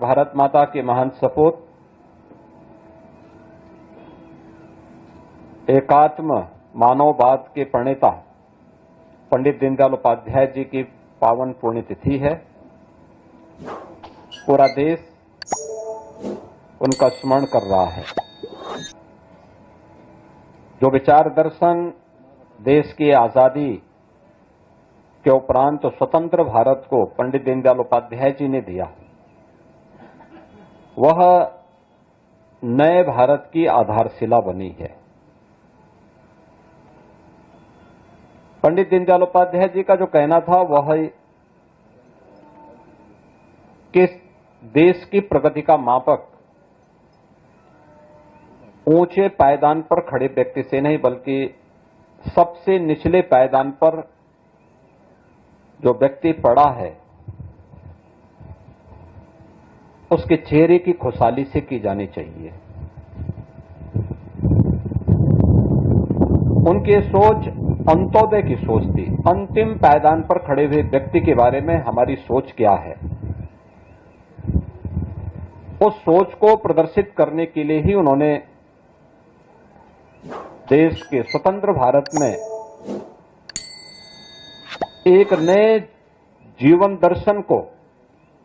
भारत माता के महान सपूत एकात्म मानववाद के प्रणेता पंडित दीनदयाल उपाध्याय जी की पावन पुण्यतिथि है। पूरा देश उनका स्मरण कर रहा है। जो विचार दर्शन देश की आजादी के उपरांत तो स्वतंत्र भारत को पंडित दीनदयाल उपाध्याय जी ने दिया, वह नए भारत की आधारशिला बनी है। पंडित दीनदयाल उपाध्याय जी का जो कहना था वह कि देश की प्रगति का मापक ऊंचे पायदान पर खड़े व्यक्ति से नहीं बल्कि सबसे निचले पायदान पर जो व्यक्ति पड़ा है उसके चेहरे की खुशहाली से की जानी चाहिए। उनकी सोच अंत्योदय की सोच थी। अंतिम पायदान पर खड़े हुए व्यक्ति के बारे में हमारी सोच क्या है, उस सोच को प्रदर्शित करने के लिए ही उन्होंने देश के स्वतंत्र भारत में एक नए जीवन दर्शन को,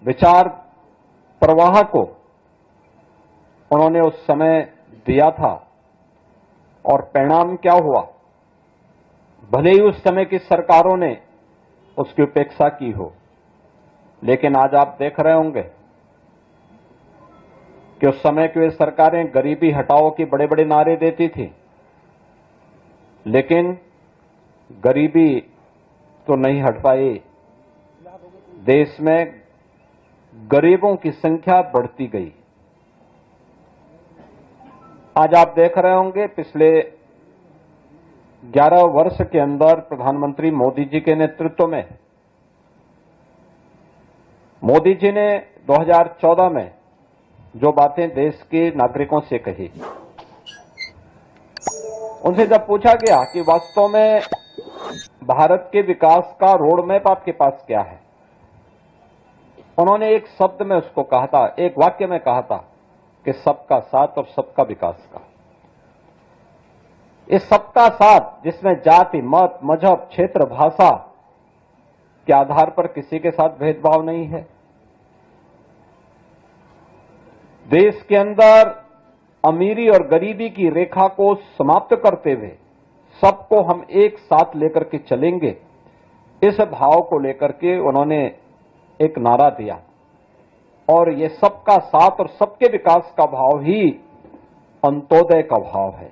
विचार प्रवाह को उन्होंने उस समय दिया था। और परिणाम क्या हुआ? भले ही उस समय की सरकारों ने उसकी उपेक्षा की हो, लेकिन आज आप देख रहे होंगे कि उस समय की वे सरकारें गरीबी हटाओ के बड़े बड़े नारे देती थी, लेकिन गरीबी तो नहीं हट पाई। देश में गरीबों की संख्या बढ़ती गई। आज आप देख रहे होंगे पिछले 11 वर्ष के अंदर प्रधानमंत्री मोदी जी के नेतृत्व में मोदी जी ने 2014 में जो बातें देश के नागरिकों से कही, उनसे जब पूछा गया कि वास्तव में भारत के विकास का रोड मैप आपके पास क्या है, उन्होंने एक शब्द में उसको कहा था, एक वाक्य में कहा था कि सबका साथ और सबका विकास का। इस सबका साथ जिसमें जाति, मत, मजहब, क्षेत्र, भाषा के आधार पर किसी के साथ भेदभाव नहीं है। देश के अंदर अमीरी और गरीबी की रेखा को समाप्त करते हुए सबको हम एक साथ लेकर के चलेंगे, इस भाव को लेकर के उन्होंने एक नारा दिया। और ये सबका साथ और सबके विकास का भाव ही अंत्योदय का भाव है।